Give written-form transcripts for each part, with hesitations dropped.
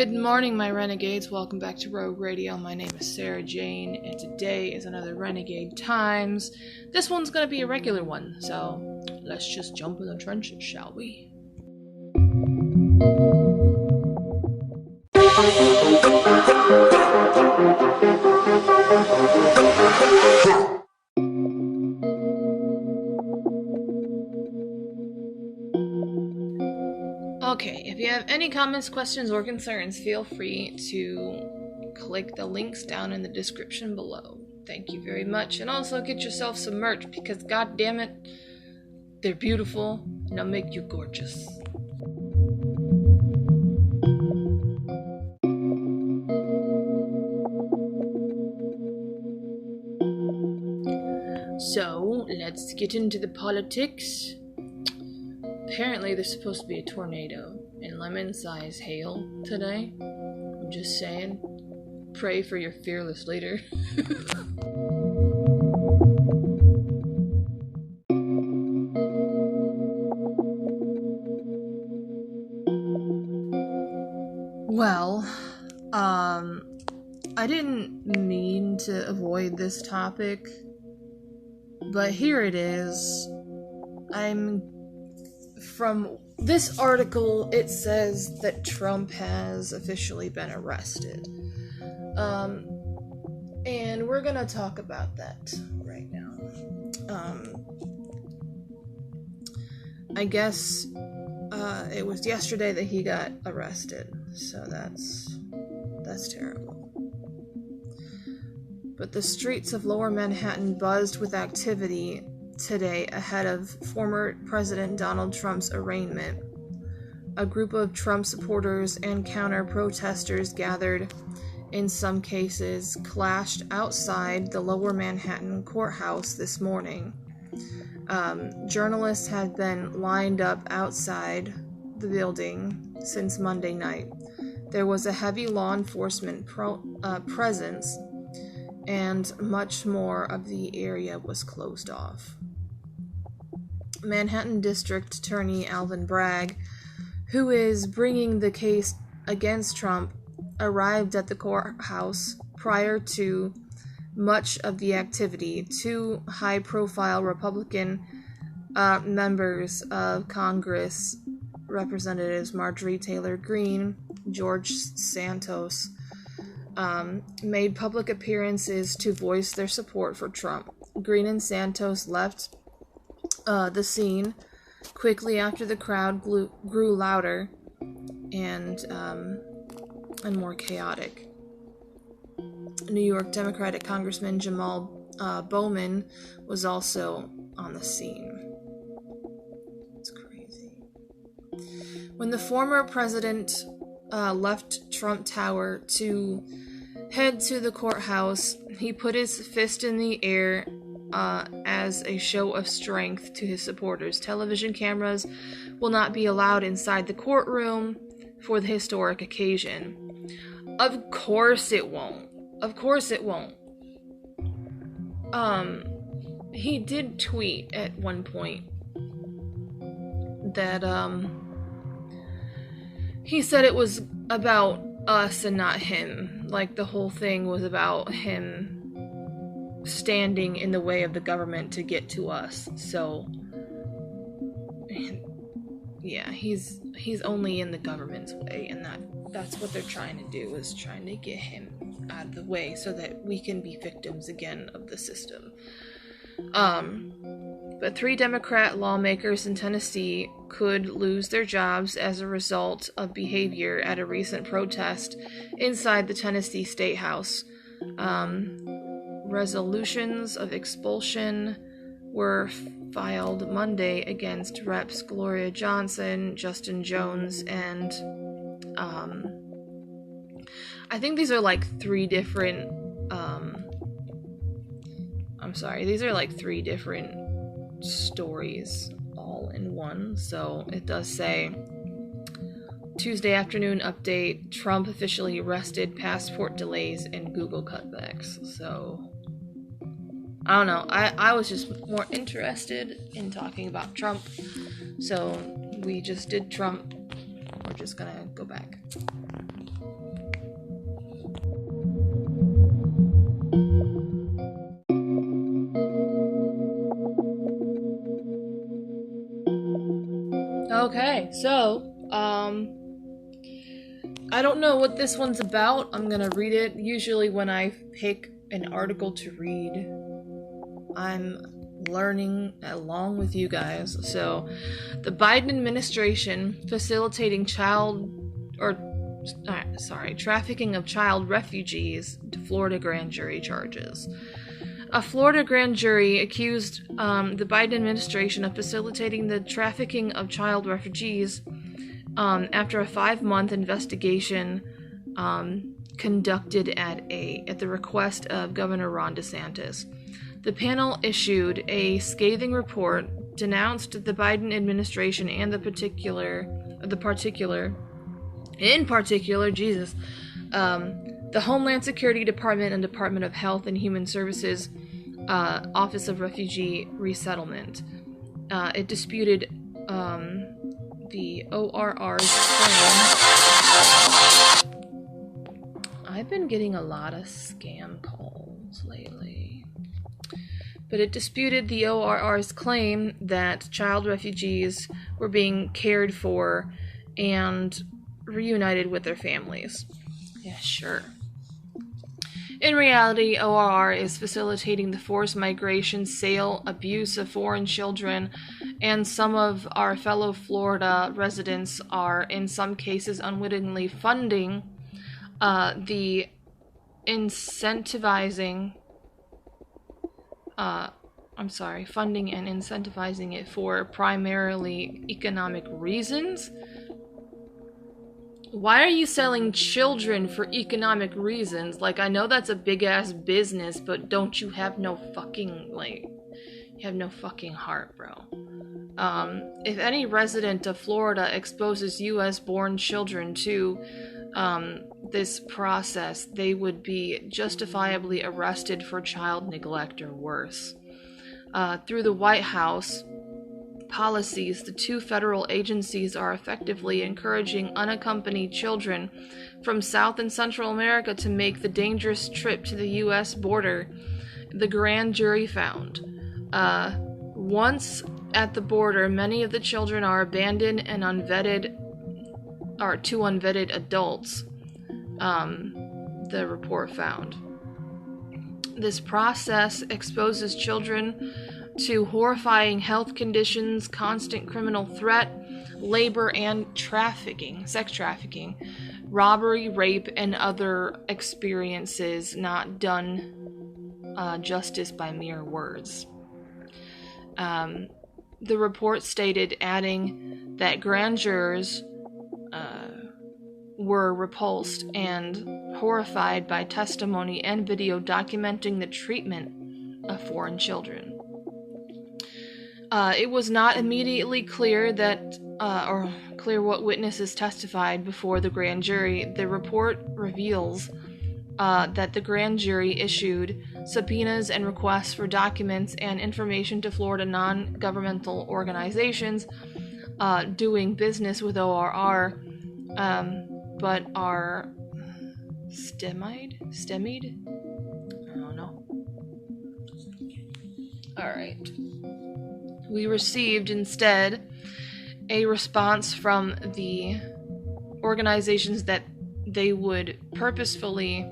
Good morning, my renegades. Welcome back to Rogue Radio. My name is Sarah Jane, and today is another Renegade Times. This one's gonna be a regular one, so let's just jump in the trenches, shall we? Okay, if you have any comments, questions, or concerns, feel free to click the links down in the description below. Thank you very much, and also get yourself some merch, because god damn it, they're beautiful, and they'll make you gorgeous. So, let's get into the politics. Apparently there's supposed to be a tornado and lemon-sized hail today. I'm just saying, pray for your fearless leader. Well, I didn't mean to avoid this topic, but here it is. From this article, it says that Trump has officially been arrested. And we're gonna talk about that right now. I guess, it was yesterday that he got arrested, so that's terrible. But the streets of Lower Manhattan buzzed with activity today ahead of former President Donald Trump's arraignment. A group of Trump supporters and counter-protesters gathered, in some cases, clashed outside the Lower Manhattan courthouse this morning. Journalists had been lined up outside the building since Monday night. There was a heavy law enforcement presence, and much more of the area was closed off. Manhattan District Attorney Alvin Bragg, who is bringing the case against Trump, arrived at the courthouse prior to much of the activity. Two high-profile Republican members of Congress, Representatives Marjorie Taylor Greene, George Santos, made public appearances to voice their support for Trump. Greene and Santos left the scene quickly after the crowd grew louder and more chaotic. New York Democratic Congressman Jamal Bowman was also on the scene. It's crazy. When the former president left Trump Tower to head to the courthouse, he put his fist in the air as a show of strength to his supporters. Television cameras will not be allowed inside the courtroom for the historic occasion. Of course it won't. Of course it won't. He did tweet at one point that, he said it was about us and not him. Like, the whole thing was about him standing in the way of the government to get to us. So, yeah, he's only in the government's way, and that's what they're trying to do, is trying to get him out of the way so that we can be victims again of the system. But 3 Democrat lawmakers in Tennessee could lose their jobs as a result of behavior at a recent protest inside the Tennessee State House. Resolutions of expulsion were filed Monday against Reps Gloria Johnson, Justin Jones, and I think these are like 3 different these are like 3 different stories all in one. So it does say, Tuesday afternoon update, Trump officially arrested, passport delays, and Google cutbacks. So I don't know. I was just more interested in talking about Trump. So we just did Trump. We're just gonna go back. Okay, so, I don't know what this one's about. I'm gonna read it. Usually when I pick an article to read, I'm learning along with you guys. So, the Biden administration facilitating trafficking of child refugees to Florida grand jury charges. A Florida grand jury accused the Biden administration of facilitating the trafficking of child refugees after a 5-month investigation conducted at the request of Governor Ron DeSantis. The panel issued a scathing report, denounced the Biden administration and the Homeland Security Department and Department of Health and Human Services Office of Refugee Resettlement. It disputed the ORR's claim. I've been getting a lot of scam calls lately. But it disputed the ORR's claim that child refugees were being cared for and reunited with their families. Yeah, sure. In reality, ORR is facilitating the forced migration, sale, abuse of foreign children, and some of our fellow Florida residents are, in some cases, unwittingly funding funding and incentivizing it for primarily economic reasons. Why are you selling children for economic reasons? Like, I know that's a big-ass business, but don't you have no fucking, you have no fucking heart, bro. If any resident of Florida exposes U.S.-born children to this process, they would be justifiably arrested for child neglect or worse. Through the White House policies, the two federal agencies are effectively encouraging unaccompanied children from South and Central America to make the dangerous trip to the U.S. border, the grand jury found. Once at the border, many of the children are abandoned and unvetted adults, the report found. This process exposes children to horrifying health conditions, constant criminal threat, labor and sex trafficking, robbery, rape, and other experiences not done justice by mere words. The report stated, adding that grand jurors were repulsed and horrified by testimony and video documenting the treatment of foreign children. It was not immediately clear what witnesses testified before the grand jury. The report reveals that the grand jury issued subpoenas and requests for documents and information to Florida non-governmental organizations doing business with ORR, but are stymied? I don't know. Alright. We received instead a response from the organizations that they would purposefully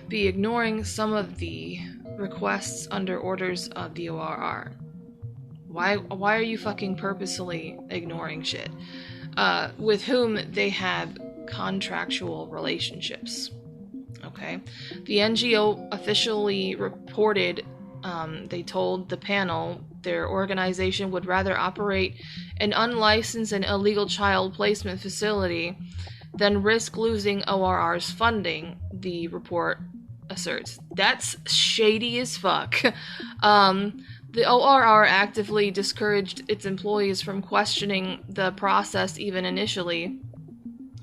be ignoring some of the requests under orders of the ORR. Why are you fucking purposely ignoring shit? With whom they have contractual relationships. Okay? The NGO officially reported, they told the panel their organization would rather operate an unlicensed and illegal child placement facility than risk losing ORR's funding, the report asserts. That's shady as fuck. The ORR actively discouraged its employees from questioning the process even initially,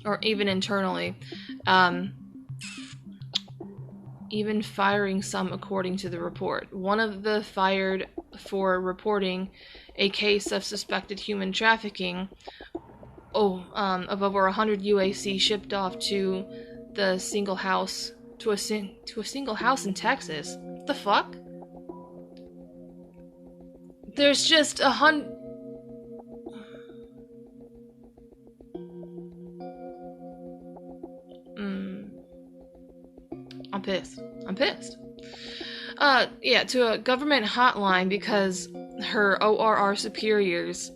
or even internally, even firing some according to the report. One of the fired for reporting a case of suspected human trafficking of over 100 UAC shipped off to the single house to a single house in Texas. What the fuck? There's just pissed. To a government hotline because her ORR superiors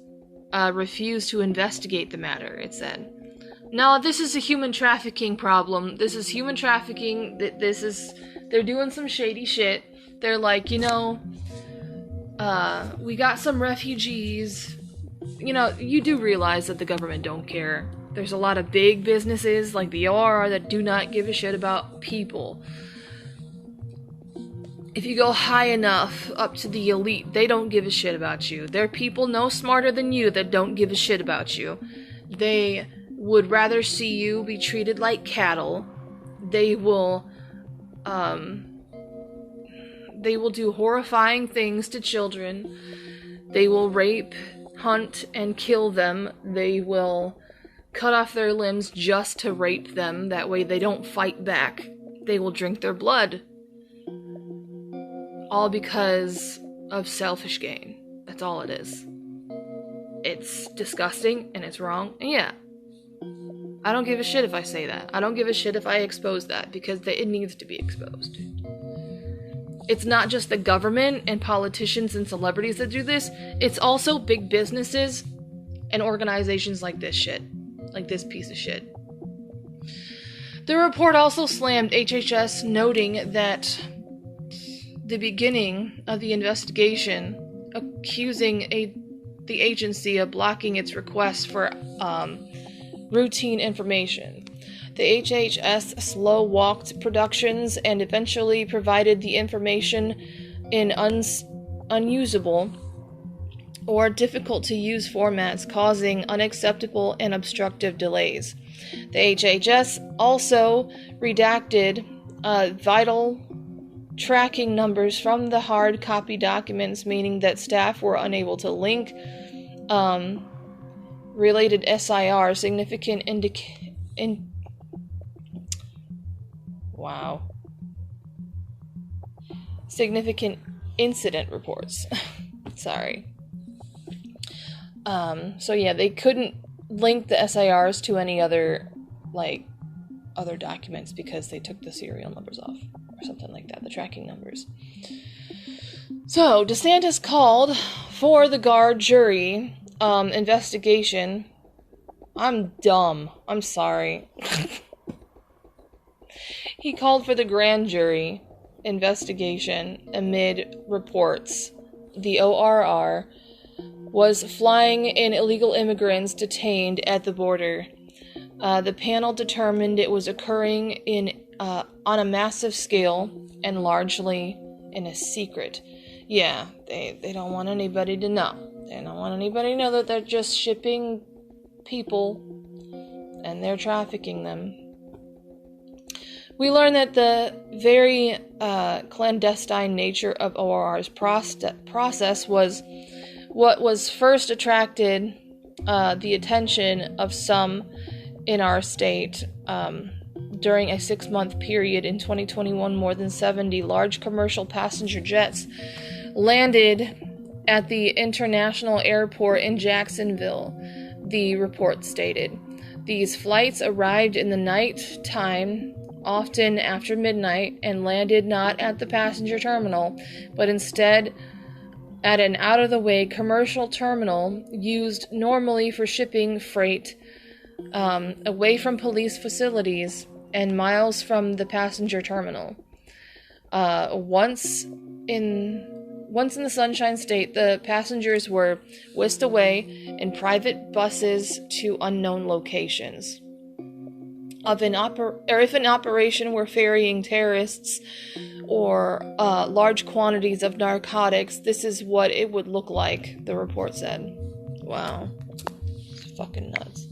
refused to investigate the matter, it said. No, this is a human trafficking problem. This is human trafficking. They're doing some shady shit. They're like, we got some refugees. You do realize that the government don't care. There's a lot of big businesses like the ORR that do not give a shit about people. If you go high enough up to the elite, they don't give a shit about you. There are people no smarter than you that don't give a shit about you. They would rather see you be treated like cattle. They will do horrifying things to children. They will rape, hunt, and kill them. They will cut off their limbs just to rape them. That way they don't fight back. They will drink their blood. All because of selfish gain. That's all it is. It's disgusting and it's wrong. And yeah, I don't give a shit if I say that. I don't give a shit if I expose that because it needs to be exposed. It's not just the government and politicians and celebrities that do this. It's also big businesses and organizations like this shit. Like this piece of shit. The report also slammed HHS, noting that the beginning of the investigation, accusing the agency of blocking its requests for routine information. The HHS slow-walked productions and eventually provided the information in unusable or difficult-to-use formats, causing unacceptable and obstructive delays. The HHS also redacted vital tracking numbers from the hard copy documents, meaning that staff were unable to link related SIR significant significant incident reports. Sorry. They couldn't link the SIRs to any other documents because they took the serial numbers off or something like that, the tracking numbers. So, DeSantis called for the guard jury investigation. I'm dumb. I'm sorry. He called for the grand jury investigation amid reports the ORR was flying in illegal immigrants detained at the border. The panel determined it was occurring on a massive scale and largely in a secret. Yeah, they don't want anybody to know. They don't want anybody to know that they're just shipping people and they're trafficking them. We learned that the very clandestine nature of ORR's process was what was first attracted the attention of some in our state. During a 6-month period in 2021, more than 70 large commercial passenger jets landed at the international airport in Jacksonville, the report stated. These flights arrived in the night time, often after midnight, and landed not at the passenger terminal, but instead at an out-of-the-way commercial terminal used normally for shipping freight away from police facilities and miles from the passenger terminal. Once in the Sunshine State, the passengers were whisked away in private buses to unknown locations. If an operation were ferrying terrorists or large quantities of narcotics, this is what it would look like, the report said. Wow. It's fucking nuts.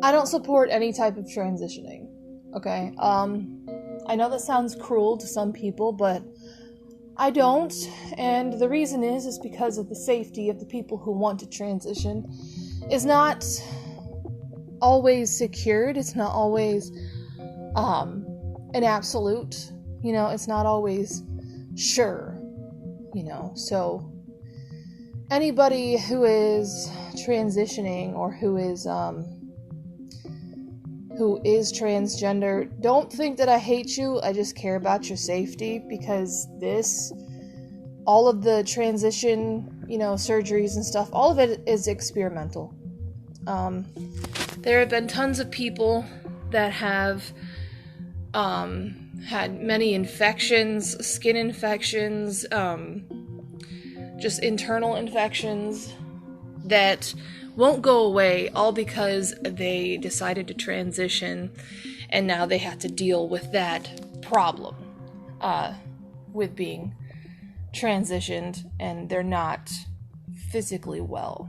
I don't support any type of transitioning, okay? I know that sounds cruel to some people, but I don't, and the reason is because of the safety of the people who want to transition is not always secured. It's not always an absolute, it's not always sure, so anybody who is transitioning or who is transgender, don't think that I hate you. I just care about your safety, because all of the transition, surgeries and stuff, all of it is experimental. There have been tons of people that have had many infections, skin infections, just internal infections that won't go away, all because they decided to transition, and now they have to deal with that problem with being transitioned, and they're not physically well.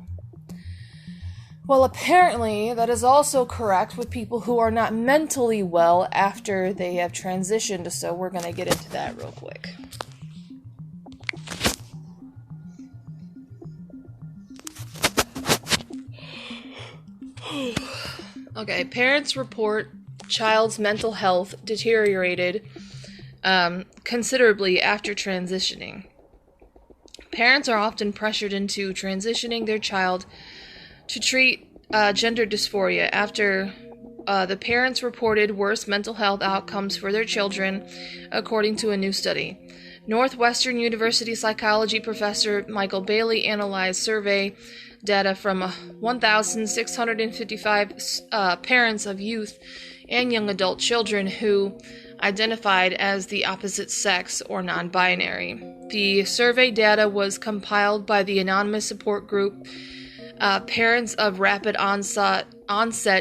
Well, apparently that is also correct with people who are not mentally well after they have transitioned, so we're going to get into that real quick. Okay, parents report child's mental health deteriorated considerably after transitioning. Parents are often pressured into transitioning their child to treat gender dysphoria after the parents reported worse mental health outcomes for their children, according to a new study. Northwestern University psychology professor Michael Bailey analyzed survey data from 1,655 parents of youth and young adult children who identified as the opposite sex or non-binary. The survey data was compiled by the anonymous support group Parents of Rapid Onset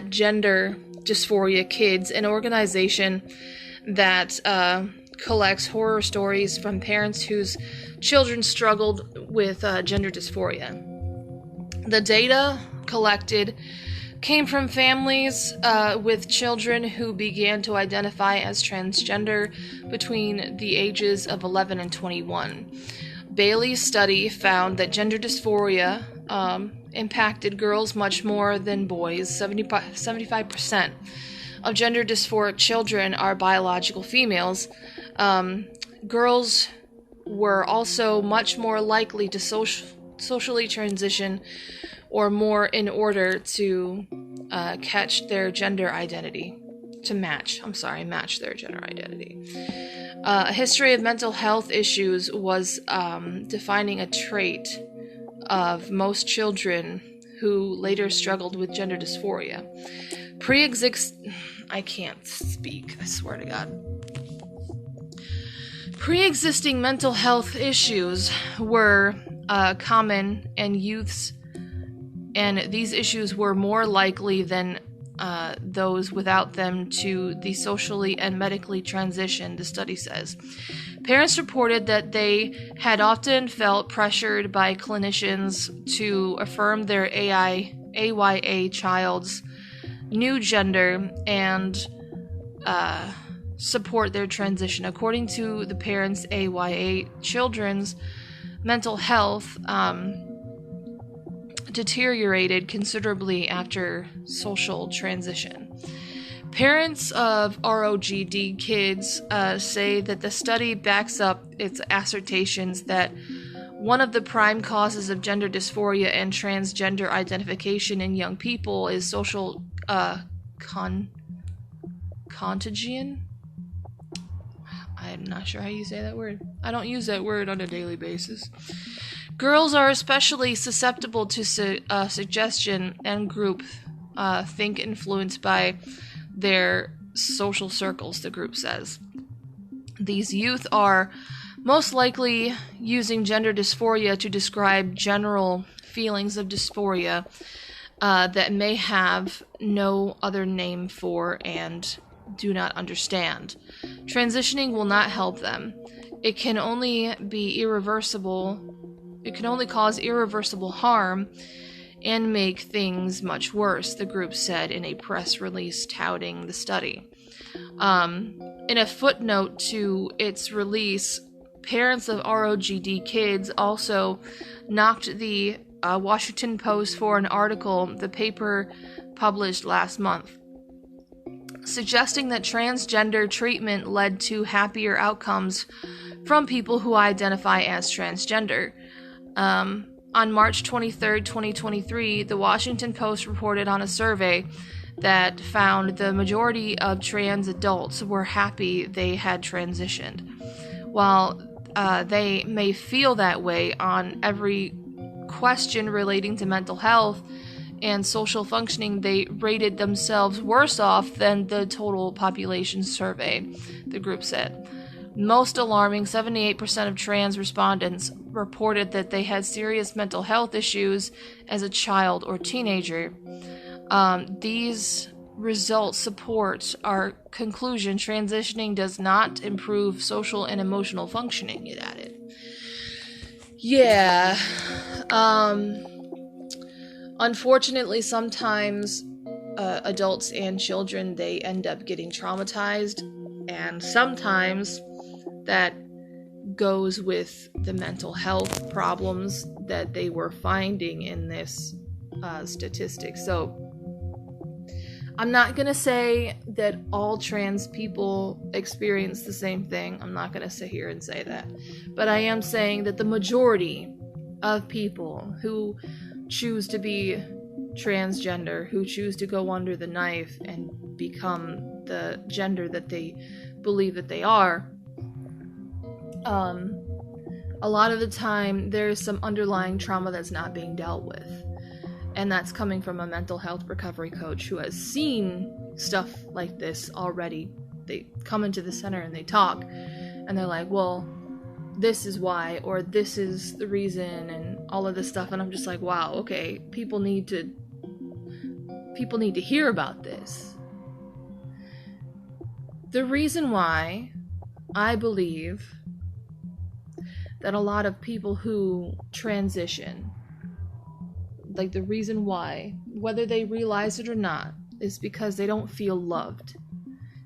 Gender Dysphoria Kids, an organization that collects horror stories from parents whose children struggled with gender dysphoria. The data collected came from families with children who began to identify as transgender between the ages of 11 and 21. Bailey's study found that gender dysphoria impacted girls much more than boys. 75% of gender dysphoric children are biological females. Girls were also much more likely to socially transition or more in order to match their gender identity. Match their gender identity. A history of mental health issues was defining a trait of most children who later struggled with gender dysphoria. I can't speak, I swear to God. Pre-existing mental health issues were common in youths, and these issues were more likely than those without them to the socially and medically transition, the study says. Parents reported that they had often felt pressured by clinicians to affirm their AYA child's new gender and support their transition. According to the parents' AYA children's mental health deteriorated considerably after social transition. Parents of ROGD kids say that the study backs up its assertions that one of the prime causes of gender dysphoria and transgender identification in young people is social contagion. I'm not sure how you say that word. I don't use that word on a daily basis. Girls are especially susceptible to suggestion and group think influenced by their social circles, the group says. These youth are most likely using gender dysphoria to describe general feelings of dysphoria that may have no other name for and do not understand. Transitioning will not help them. It can only cause irreversible harm and make things much worse, the group said in a press release touting the study. In a footnote to its release, parents of ROGD kids also knocked the Washington Post for an article the paper published last month, suggesting that transgender treatment led to happier outcomes from people who identify as transgender. On March 23rd, 2023, the Washington Post reported on a survey that found the majority of trans adults were happy they had transitioned. While they may feel that way on every question relating to mental health and social functioning, they rated themselves worse off than the total population survey, the group said. Most alarming, 78% of trans respondents reported that they had serious mental health issues as a child or teenager. These results support our conclusion transitioning does not improve social and emotional functioning, it added. Yeah. Unfortunately, sometimes adults and children, they end up getting traumatized, and sometimes that goes with the mental health problems that they were finding in this statistic. So I'm not going to say that all trans people experience the same thing. I'm not going to sit here and say that. But I am saying that the majority of people who choose to be transgender, who choose to go under the knife and become the gender that they believe that they are, a lot of the time there's some underlying trauma that's not being dealt with. And that's coming from a mental health recovery coach who has seen stuff like this already. They come into the center and they talk, and they're like, well, this is why, or this is the reason, and all of this stuff. And I'm just like, wow, okay, people need to hear about this. The reason why I believe that a lot of people who transition, like the reason why, whether they realize it or not, is because they don't feel loved.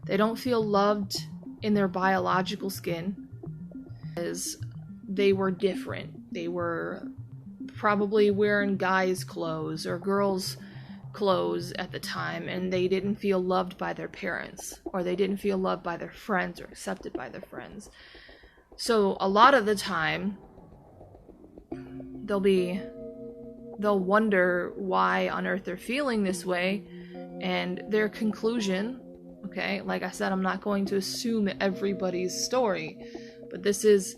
They don't feel loved in their biological skin, because they were different. They were probably wearing guys' clothes or girls' clothes at the time, and they didn't feel loved by their parents, or they didn't feel loved by their friends or accepted by their friends. So a lot of the time, they'll wonder why on earth they're feeling this way, and their conclusion, okay, like I said, I'm not going to assume everybody's story, but this is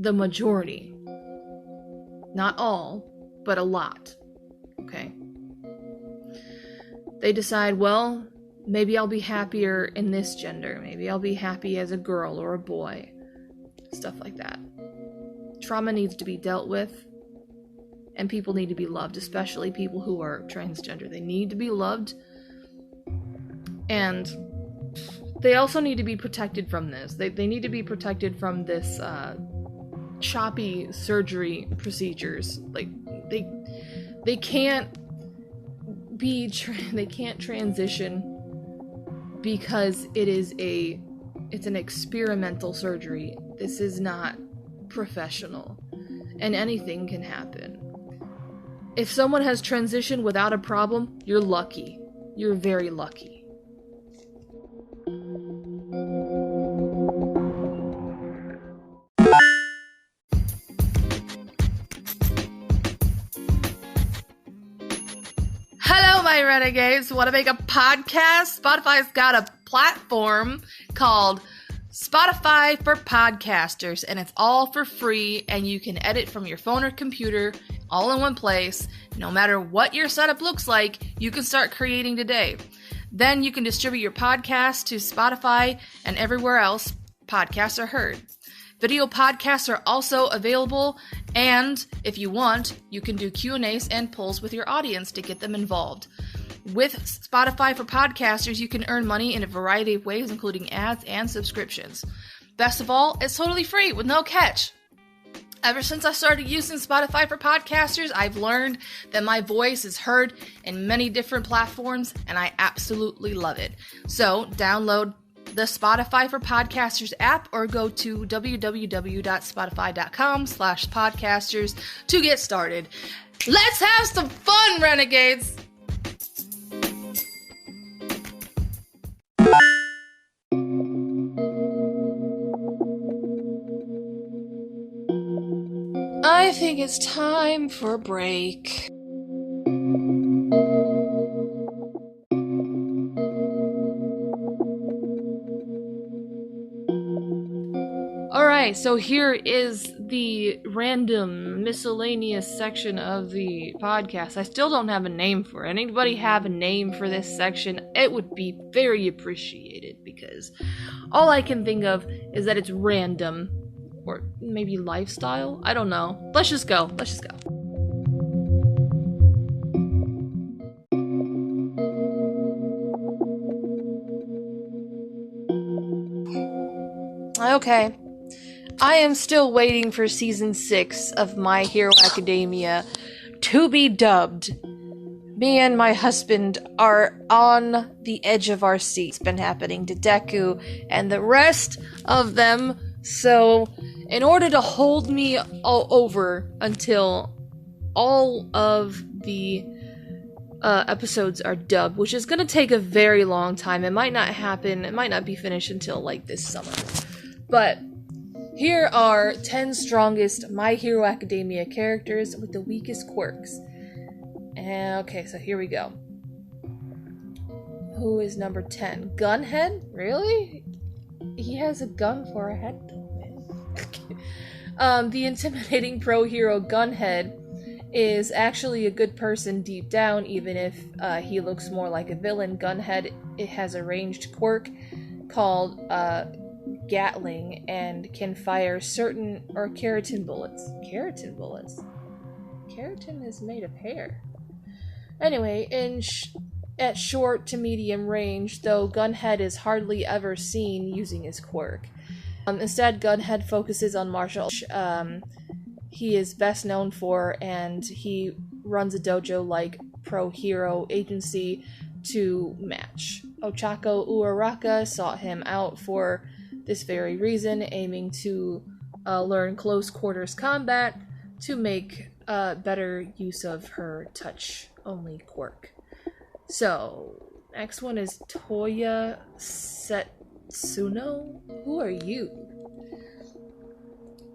the majority. Not all, but a lot, okay? They decide, well, maybe I'll be happier in this gender, maybe I'll be happy as a girl or a boy, stuff like that. Trauma needs to be dealt with, and people need to be loved, especially people who are transgender. They need to be loved, and they also need to be protected from this. They need to be protected from this choppy surgery procedures. Like they can't transition because it's an experimental surgery. This is not professional, and anything can happen. If someone has transitioned without a problem, you're lucky. You're very lucky. Hello, my renegades. Want to make a podcast? Spotify's got a platform called Spotify for Podcasters, and it's all for free, and you can edit from your phone or computer all in one place. No matter what your setup looks like, you can start creating today. Then you can distribute your podcast to Spotify and everywhere else podcasts are heard. Video podcasts are also available, and if you want, you can do Q&As and polls with your audience to get them involved. With Spotify for Podcasters, you can earn money in a variety of ways, including ads and subscriptions. Best of all, it's totally free with no catch. Ever since I started using Spotify for Podcasters, I've learned that my voice is heard in many different platforms, and I absolutely love it. So, download the Spotify for Podcasters app or go to www.spotify.com/podcasters to get started. Let's have some fun, renegades! I think it's time for a break. Alright, so here is the random miscellaneous section of the podcast. I still don't have a name for it. Anybody have a name for this section? It would be very appreciated, because all I can think of is that it's random. Or maybe lifestyle? I don't know. Let's just go. Okay. I am still waiting for season 6 of My Hero Academia to be dubbed. Me and my husband are on the edge of our seats. It's been happening to Deku and the rest of them. So, in order to hold me all over until all of the episodes are dubbed, which is going to take a very long time. It might not happen. It might not be finished until like this summer. But here are 10 strongest My Hero Academia characters with the weakest quirks. Okay, so here we go. Who is number 10? Gunhead? Really? He has a gun for a head? The intimidating pro-hero Gunhead is actually a good person deep down, even if he looks more like a villain. Gunhead, it has a ranged quirk called Gatling and can fire keratin bullets. Keratin bullets? Keratin is made of hair. Anyway, at short to medium range, though Gunhead is hardly ever seen using his quirk. Instead, Gunhead focuses on martial arts. He is best known for, and he runs a dojo-like pro-hero agency to match. Ochako Uraraka sought him out for this very reason, aiming to learn close-quarters combat to make better use of her touch-only quirk. So, next one is Toya Setsuno? Who are you?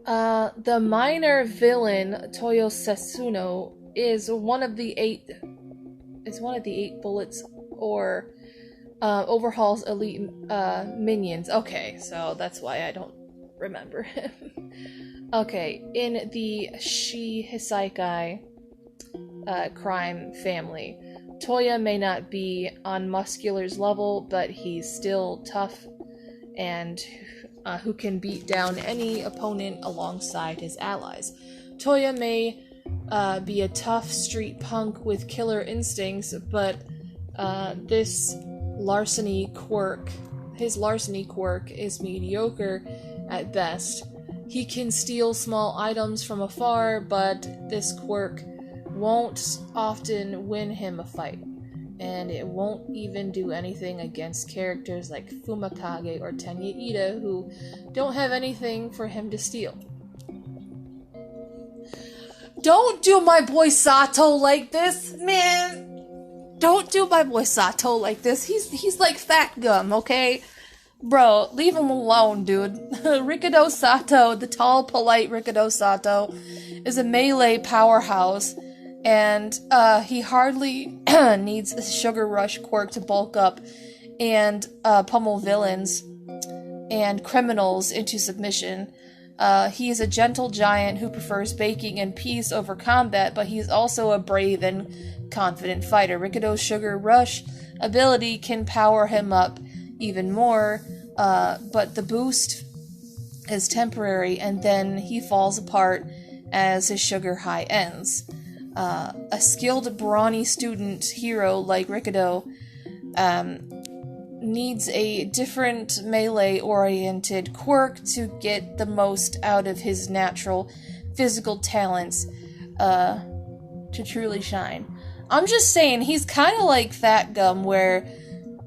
The minor villain, Toyo Setsuno, is one of the eight bullets or overhauls elite minions. Okay, so that's why I don't remember him. Okay, in the Shihisaikai crime family, Toya may not be on Muscular's level, but he's still tough and who can beat down any opponent alongside his allies. Toya may be a tough street punk with killer instincts, but his larceny quirk is mediocre at best. He can steal small items from afar, but this quirk won't often win him a fight, and it won't even do anything against characters like Fumakage or Tenya Ida, who don't have anything for him to steal. Don't do my boy Sato like this, man! Don't do my boy Sato like this. He's like fat gum, okay? Bro, leave him alone, dude. Rikudo Sato, the tall, polite Rikudo Sato, is a melee powerhouse, and he hardly needs a Sugar Rush quirk to bulk up and pummel villains and criminals into submission. He is a gentle giant who prefers baking and peace over combat, but he's also a brave and confident fighter. Rikudo's Sugar Rush ability can power him up even more, but the boost is temporary, and then he falls apart as his sugar high ends. A skilled brawny student hero like Rikudo needs a different melee-oriented quirk to get the most out of his natural physical talents to truly shine. I'm just saying, he's kind of like Fat Gum, where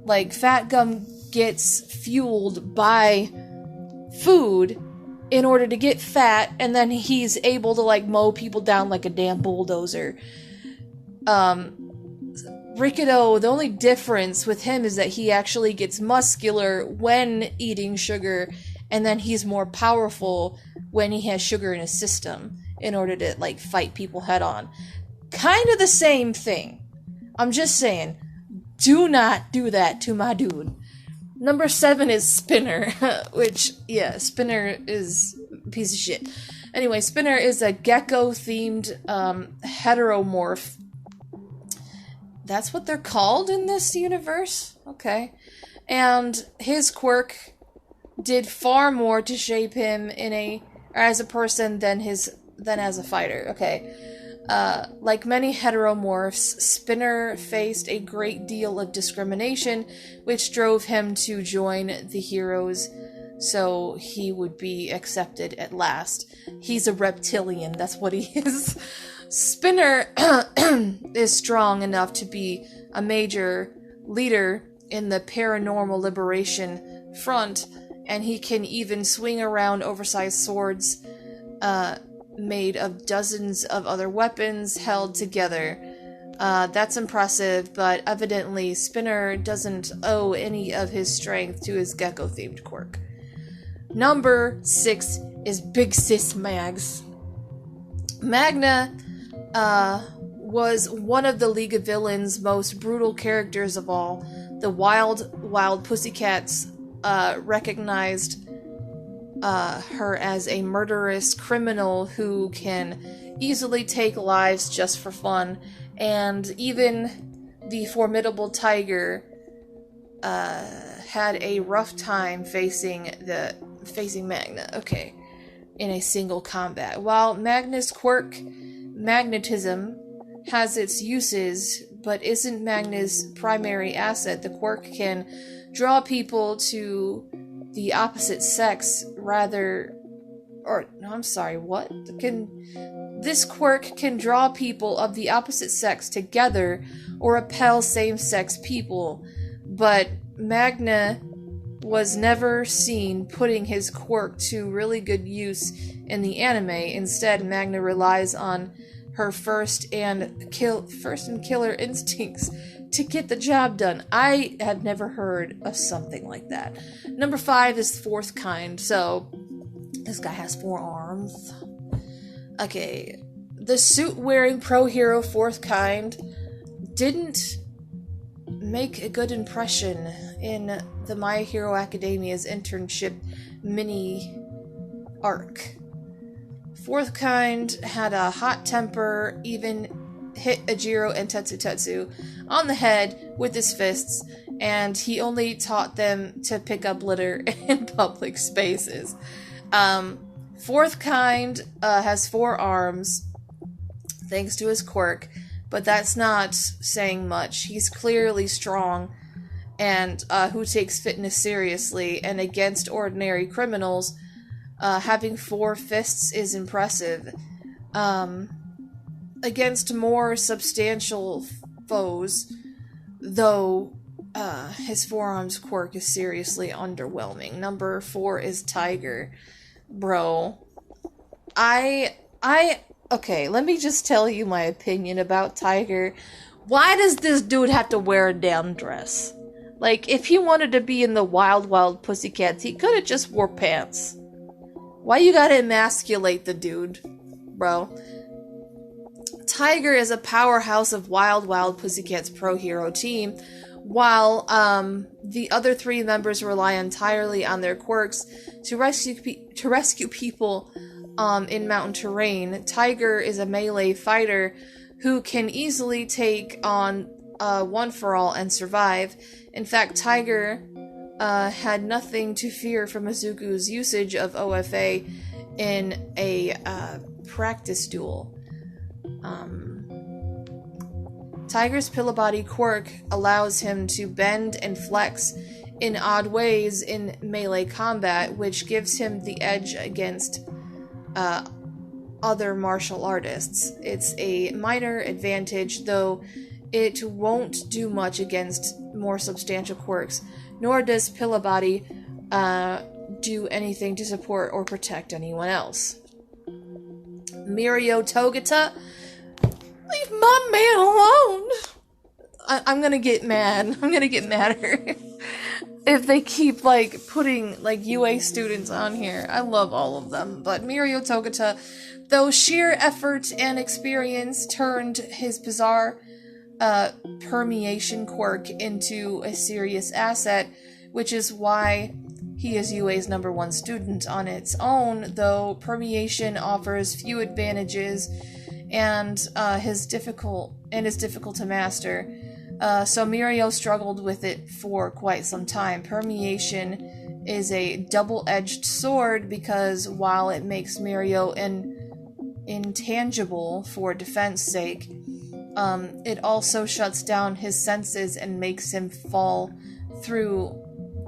like Fat Gum gets fueled by food in order to get fat, and then he's able to like mow people down like a damn bulldozer. Rikudo, the only difference with him is that he actually gets muscular when eating sugar, and then he's more powerful when he has sugar in his system. in order to, like, fight people head on. Kind of the same thing. I'm just saying, do not do that to my dude. Number 7 is Spinner, which, yeah, Spinner is a piece of shit. Anyway, Spinner is a gecko-themed heteromorph. That's what they're called in this universe? Okay. And his quirk did far more to shape him as a person than as a fighter. Okay. Like many heteromorphs, Spinner faced a great deal of discrimination, which drove him to join the heroes so he would be accepted at last. He's a reptilian, that's what he is. Spinner is strong enough to be a major leader in the Paranormal Liberation Front, and he can even swing around oversized swords made of dozens of other weapons held together. That's impressive, but evidently Spinner doesn't owe any of his strength to his gecko-themed quirk. Number 6 is Big Sis Mags. Magna was one of the League of Villains' most brutal characters of all. The Wild Pussycats recognized her as a murderous criminal who can easily take lives just for fun, and even the formidable Tiger had a rough time facing Magna, okay, in a single combat. While Magna's quirk, magnetism, has its uses, but isn't Magna's primary asset, the quirk can draw people to the opposite sex this quirk can draw people of the opposite sex together or repel same-sex people, but Magna was never seen putting his quirk to really good use in the anime. Instead, Magna relies on her first and killer instincts to get the job done. I had never heard of something like that. Number 5 is Fourth Kind. So, this guy has 4 arms. Okay. The suit-wearing pro-hero Fourth Kind didn't make a good impression in the My Hero Academia's internship mini arc. Fourth Kind had a hot temper, even hit Ajiro and Tetsu on the head with his fists, and he only taught them to pick up litter in public spaces. Fourth Kind has 4 arms, thanks to his quirk, but that's not saying much. He's clearly strong, and who takes fitness seriously, and against ordinary criminals, having 4 fists is impressive. Against more substantial foes, though, his forearms quirk is seriously underwhelming. Number 4 is Tiger. Bro, okay, let me just tell you my opinion about Tiger. Why does this dude have to wear a damn dress? Like, if he wanted to be in the Wild Pussycats, he could have just wore pants. Why you gotta emasculate the dude, bro? Tiger is a powerhouse of Wild Pussycats pro-hero team, while the other 3 members rely entirely on their quirks to rescue people in mountain terrain. Tiger is a melee fighter who can easily take on One For All and survive. In fact, Tiger had nothing to fear from Izuku's usage of OFA in a practice duel. Tiger's Pilabody quirk allows him to bend and flex in odd ways in melee combat, which gives him the edge against other martial artists. It's a minor advantage, though it won't do much against more substantial quirks, nor does Pilabody do anything to support or protect anyone else. Mirio Togata, leave my man alone! I'm gonna get mad. I'm gonna get madder. if they keep, like, putting, like, UA students on here. I love all of them. But Mirio Togata, though sheer effort and experience turned his bizarre permeation quirk into a serious asset, which is why he is UA's #1 student on its own, though permeation offers few advantages and is difficult to master. So Mirio struggled with it for quite some time. Permeation is a double-edged sword because while it makes Mirio intangible for defense sake, it also shuts down his senses and makes him fall through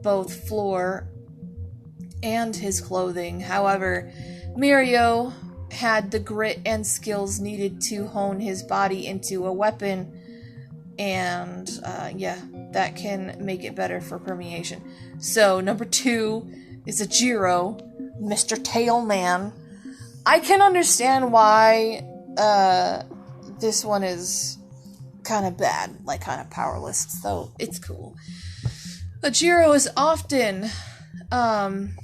both floor and his clothing. However, Mirio had the grit and skills needed to hone his body into a weapon, and that can make it better for permeation. So, number 2 is Ejiro, Mr. Tailman. I can understand why this one is kind of bad, like kind of powerless, so it's cool. Ejiro is often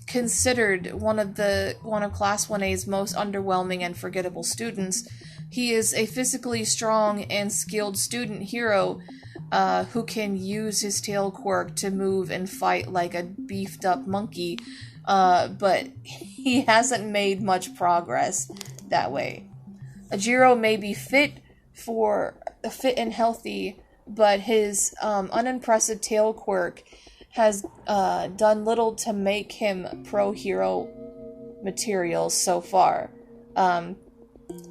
considered one of Class 1A's most underwhelming and forgettable students. He is a physically strong and skilled student hero who can use his tail quirk to move and fight like a beefed up monkey, but he hasn't made much progress that way. Ejiro may be fit and healthy, but his unimpressive tail quirk has done little to make him pro-hero material so far.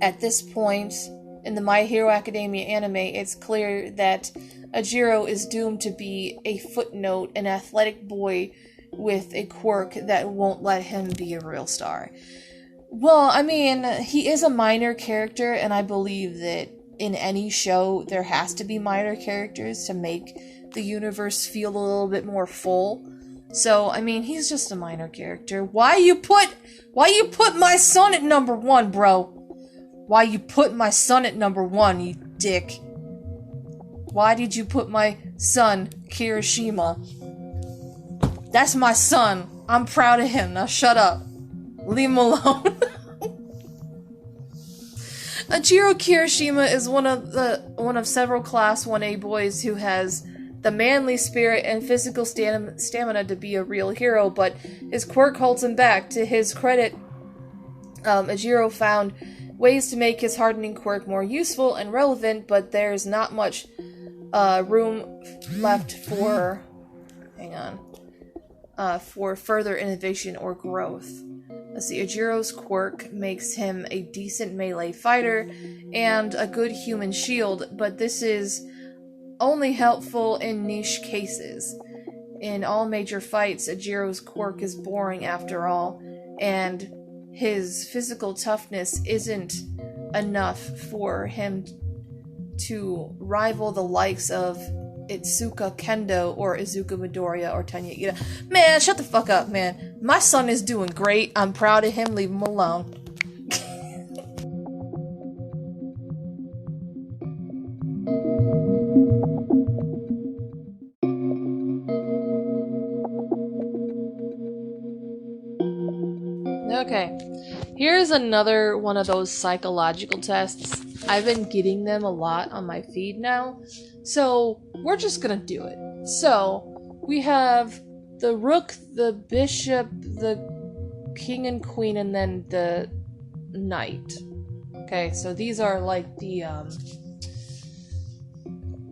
At this point in the My Hero Academia anime, it's clear that Ejiro is doomed to be a footnote, an athletic boy with a quirk that won't let him be a real star. Well, I mean, he is a minor character, and I believe that in any show there has to be minor characters to make the universe feel a little bit more full. So, I mean, he's just a minor character. Why you put my son at #1, bro? Why you put my son at #1, you dick? Why did you put my son, Kirishima? That's my son. I'm proud of him. Now shut up. Leave him alone. Ejiro Kirishima is one of several Class 1A boys who has the manly spirit and physical stamina to be a real hero, but his quirk holds him back. To his credit, Ejiro found ways to make his hardening quirk more useful and relevant, but there's not much room left for further innovation or growth. Let's see, Ejiro's quirk makes him a decent melee fighter and a good human shield, but this is only helpful in niche cases. In all major fights, Ejiro's quirk is boring after all, and his physical toughness isn't enough for him to rival the likes of Itsuka Kendo or Izuku Midoriya or Tanya Ida. Man, shut the fuck up, man. My son is doing great. I'm proud of him. Leave him alone. Okay, here's another one of those psychological tests. I've been getting them a lot on my feed now, so we're just gonna do it. So, we have the rook, the bishop, the king and queen, and then the knight. Okay, so these are like the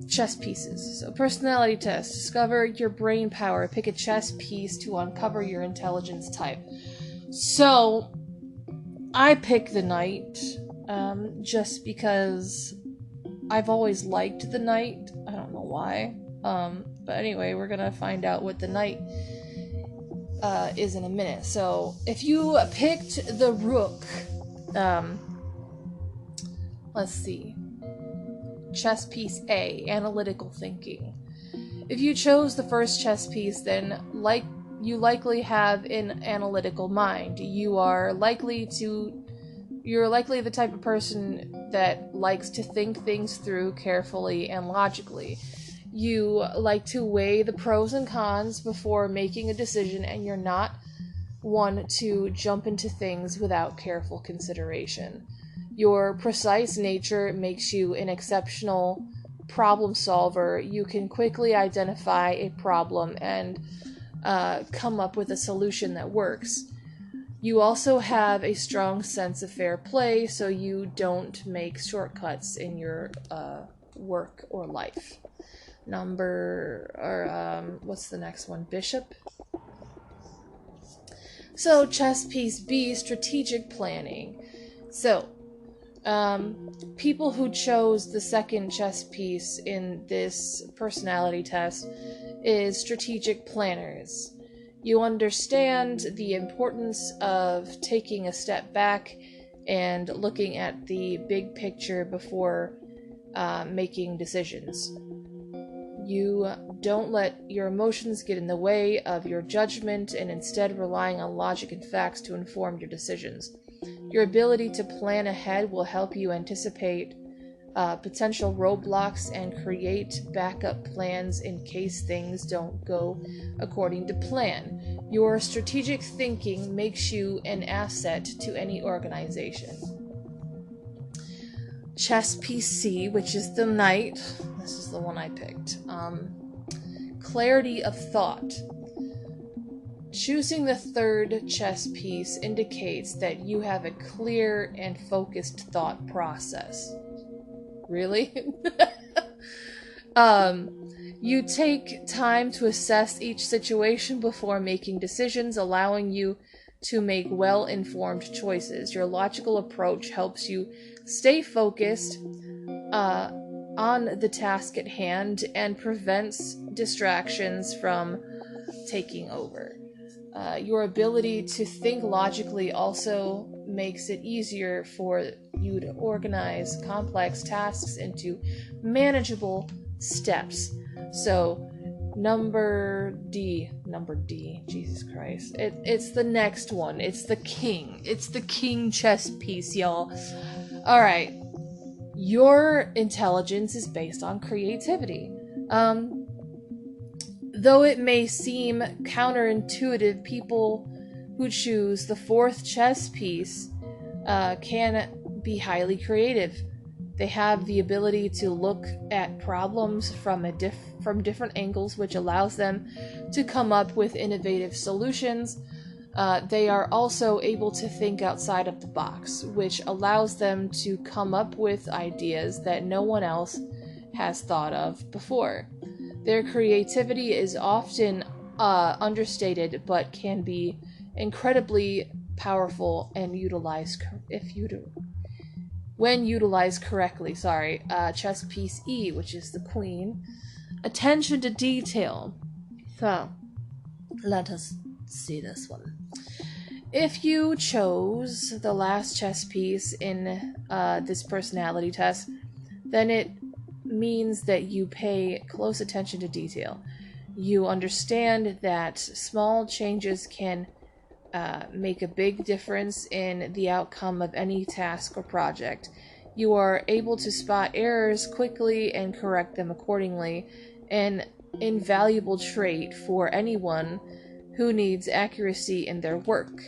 chess pieces. So, personality test. Discover your brain power. Pick a chess piece to uncover your intelligence type. So, I pick the knight, just because I've always liked the knight. I don't know why. But anyway, we're gonna find out what the knight is in a minute. So, if you picked the rook, let's see. Chess piece A, analytical thinking. If you chose the first chess piece, then you likely have an analytical mind. You're likely the type of person that likes to think things through carefully and logically. You like to weigh the pros and cons before making a decision, and you're not one to jump into things without careful consideration. Your precise nature makes you an exceptional problem solver. You can quickly identify a problem and come up with a solution that works. You also have a strong sense of fair play, so you don't make shortcuts in your work or life. What's the next one? Bishop? So, chess piece B, strategic planning. So, people who chose the second chess piece in this personality test is strategic planners. You understand the importance of taking a step back and looking at the big picture before making decisions. You don't let your emotions get in the way of your judgment and instead relying on logic and facts to inform your decisions. Your ability to plan ahead will help you anticipate potential roadblocks and create backup plans in case things don't go according to plan. Your strategic thinking makes you an asset to any organization. Chess piece C, which is the knight. This is the one I picked. Clarity of thought. Choosing the third chess piece indicates that you have a clear and focused thought process. Really? You take time to assess each situation before making decisions, allowing you to make well-informed choices. Your logical approach helps you stay focused on the task at hand and prevents distractions from taking over. Your ability to think logically also makes it easier for you to organize complex tasks into manageable steps. So, number D, Jesus Christ. It's the next one. It's the king. It's the king chess piece, y'all. Alright. Your intelligence is based on creativity. Though it may seem counterintuitive, people who choose the fourth chess piece can be highly creative. They have the ability to look at problems from different angles, which allows them to come up with innovative solutions. They are also able to think outside of the box, which allows them to come up with ideas that no one else has thought of before. Their creativity is often understated, but can be incredibly powerful and utilized when utilized correctly. Chess piece E, which is the queen. Attention to detail. So, let us see this one. If you chose the last chess piece in this personality test, then it means that you pay close attention to detail. You understand that small changes can make a big difference in the outcome of any task or project. You are able to spot errors quickly and correct them accordingly, an invaluable trait for anyone who needs accuracy in their work.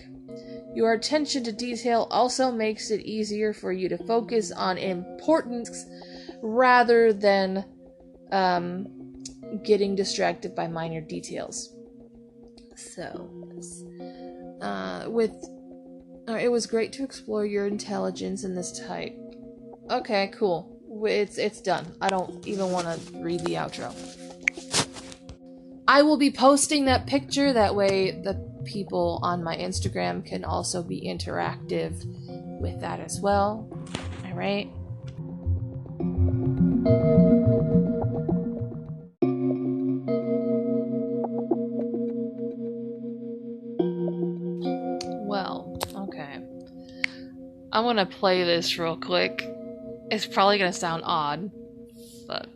Your attention to detail also makes it easier for you to focus on importance rather than getting distracted by minor details. So, it was great to explore your intelligence in this type. Okay, cool. It's done. I don't even want to read the outro. I will be posting that picture, that way the people on my Instagram can also be interactive with that as well. Alright? Well, okay. I'm gonna play this real quick. It's probably gonna sound odd, but...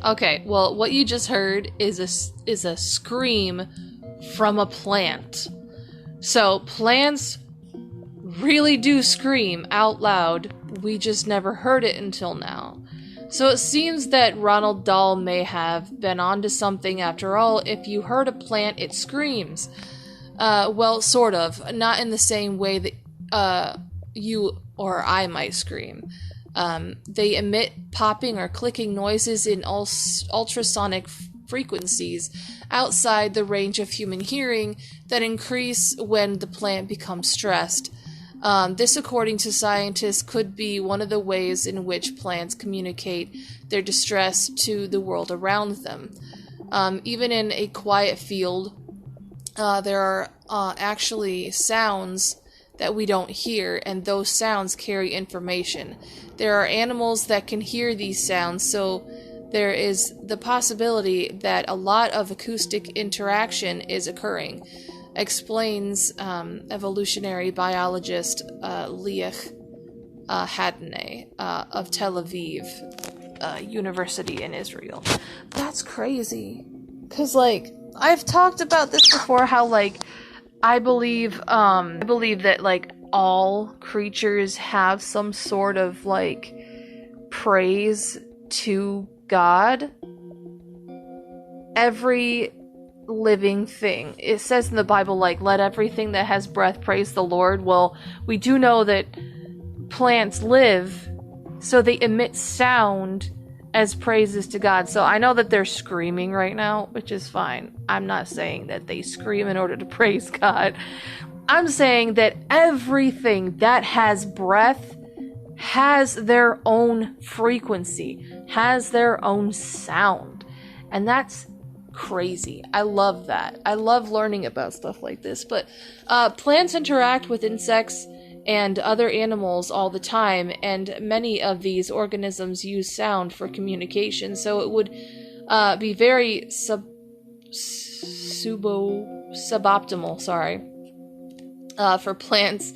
Okay, well, what you just heard is a scream from a plant. So plants really do scream out loud. We just never heard it until now. So it seems that Ronald Dahl may have been onto something after all. If you heard a plant, it screams. Well, sort of. Not in the same way that you or I might scream. They emit popping or clicking noises in ultrasonic frequencies outside the range of human hearing that increase when the plant becomes stressed. This, according to scientists, could be one of the ways in which plants communicate their distress to the world around them. Even in a quiet field, there are actually sounds that we don't hear, and those sounds carry information. There are animals that can hear these sounds, so there is the possibility that a lot of acoustic interaction is occurring, explains evolutionary biologist Liach Hadneh of Tel Aviv University in Israel. That's crazy. Because, like, I've talked about this before, how, like, I believe that, like, all creatures have some sort of, like, praise to God. Every living thing. It says in the Bible, like, let everything that has breath praise the Lord. Well, we do know that plants live, so they emit sound as praises to God. So I know that they're screaming right now, which is fine. I'm not saying that they scream in order to praise God. I'm saying that everything that has breath has their own frequency, has their own sound. And that's crazy. I love that. I love learning about stuff like this. But plants interact with insects and other animals all the time, and many of these organisms use sound for communication, so it would be very suboptimal, for plants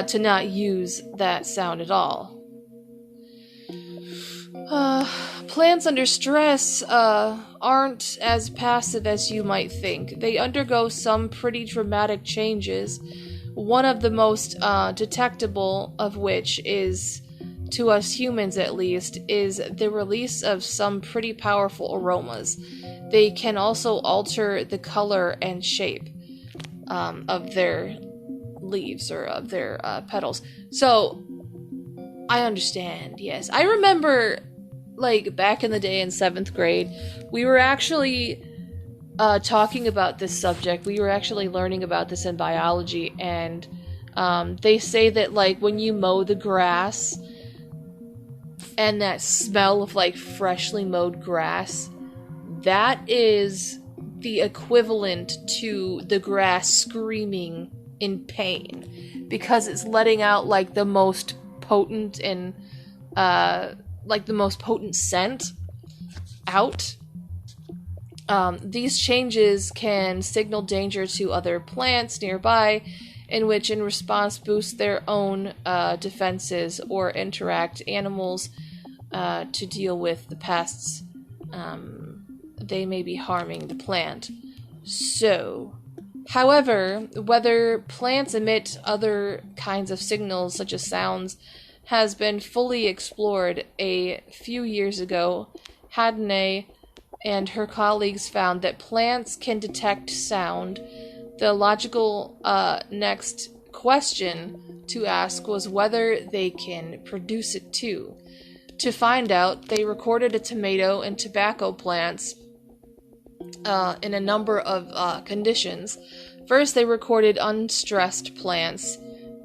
to not use that sound at all. Plants under stress aren't as passive as you might think. They undergo some pretty dramatic changes. One of the most detectable of which is, to us humans at least, is the release of some pretty powerful aromas. They can also alter the color and shape of their leaves or of their petals. So, I understand, yes. I remember, like, back in the day in 7th grade, we were actually talking about this subject. We were actually learning about this in biology, and they say that, like, when you mow the grass and that smell of, like, freshly mowed grass, that is the equivalent to the grass screaming in pain, because it's letting out, like, the most potent and the most potent scent out. These changes can signal danger to other plants nearby, in which in response boost their own defenses or interact animals to deal with the pests they may be harming the plant. So, however, whether plants emit other kinds of signals such as sounds has been fully explored. A few years ago, Hadneh and her colleagues found that plants can detect sound. The logical next question to ask was whether they can produce it too. To find out, they recorded a tomato and tobacco plants in a number of conditions. First, they recorded unstressed plants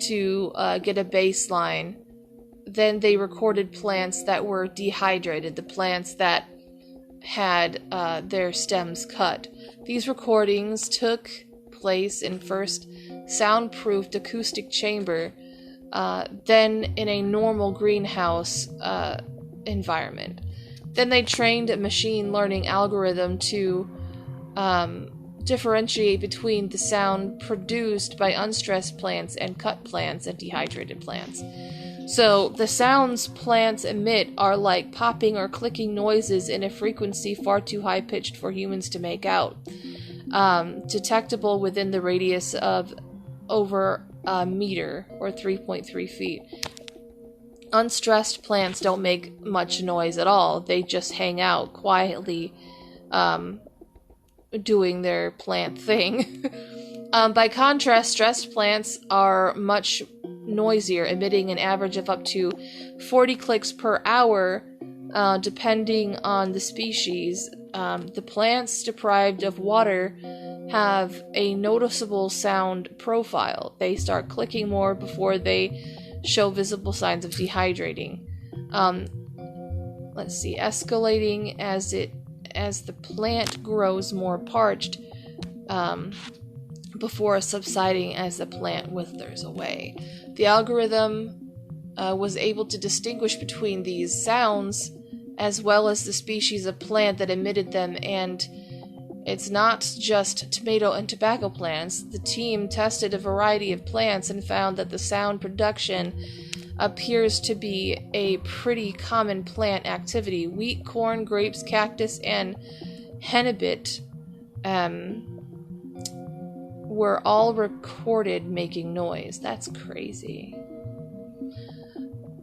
to get a baseline. Then they recorded plants that were dehydrated, the plants that had their stems cut. These recordings took place in first soundproofed acoustic chamber, then in a normal greenhouse environment. Then they trained a machine learning algorithm to differentiate between the sound produced by unstressed plants and cut plants and dehydrated plants. So the sounds plants emit are like popping or clicking noises in a frequency far too high-pitched for humans to make out, detectable within the radius of over a meter or 3.3 feet. Unstressed plants don't make much noise at all. They just hang out quietly, doing their plant thing. By contrast, stressed plants are much noisier, emitting an average of up to 40 clicks per hour, depending on the species. The plants deprived of water have a noticeable sound profile. They start clicking more before they show visible signs of dehydrating. Escalating as the plant grows more parched, before subsiding as the plant withers away. The algorithm was able to distinguish between these sounds as well as the species of plant that emitted them, and it's not just tomato and tobacco plants. The team tested a variety of plants and found that the sound production appears to be a pretty common plant activity. Wheat, corn, grapes, cactus, and hennebit were all recorded making noise. That's crazy.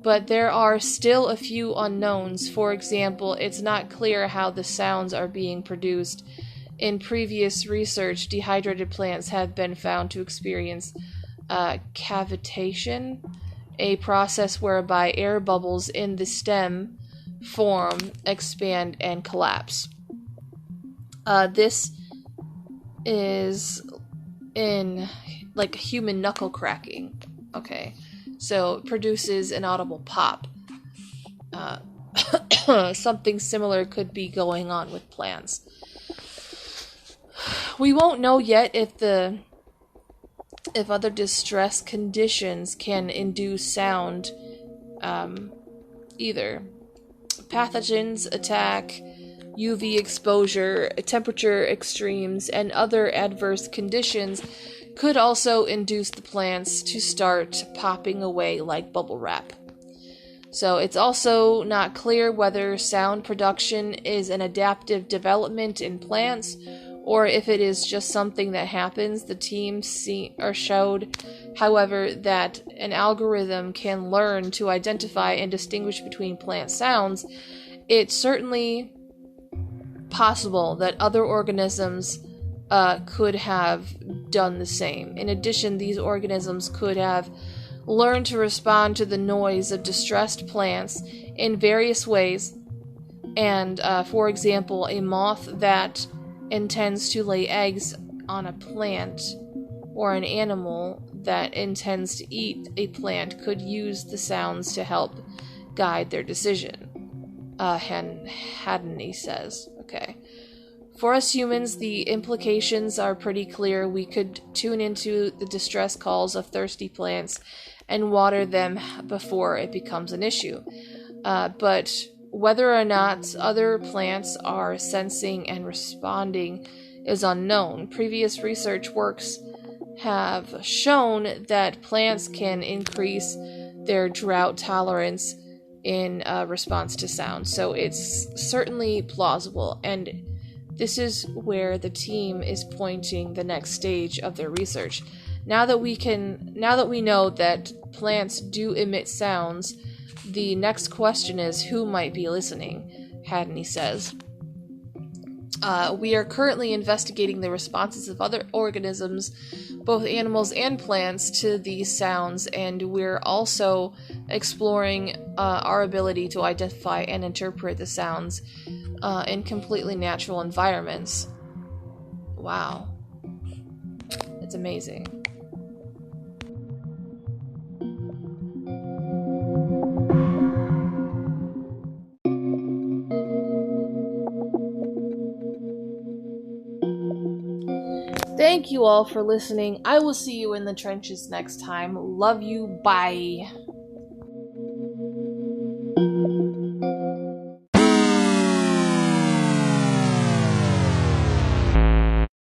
But there are still a few unknowns. For example, it's not clear how the sounds are being produced. In previous research, dehydrated plants have been found to experience cavitation, a process whereby air bubbles in the stem form, expand, and collapse. This is in like human knuckle cracking. Okay, so it produces an audible pop. Something similar could be going on with plants. We won't know yet if other distress conditions can induce sound either. Pathogens attack, UV exposure, temperature extremes, and other adverse conditions could also induce the plants to start popping away like bubble wrap. So it's also not clear whether sound production is an adaptive development in plants or if it is just something that happens. The team showed, however, that an algorithm can learn to identify and distinguish between plant sounds. It's certainly possible that other organisms could have done the same. In addition, these organisms could have learned to respond to the noise of distressed plants in various ways. And, for example, a moth that intends to lay eggs on a plant, or an animal that intends to eat a plant, could use the sounds to help guide their decision. Hadney says. Okay. For us humans, the implications are pretty clear. We could tune into the distress calls of thirsty plants and water them before it becomes an issue. But whether or not other plants are sensing and responding is unknown. Previous research works have shown that plants can increase their drought tolerance in response to sound, so it's certainly plausible, and this is where the team is pointing the next stage of their research. Now that we know that plants do emit sounds, the next question is who might be listening, Hadney says. We are currently investigating the responses of other organisms, both animals and plants, to these sounds, and we're also exploring our ability to identify and interpret the sounds in completely natural environments. Wow. It's amazing. Thank you all for listening. I will see you in the trenches next time. Love you. Bye.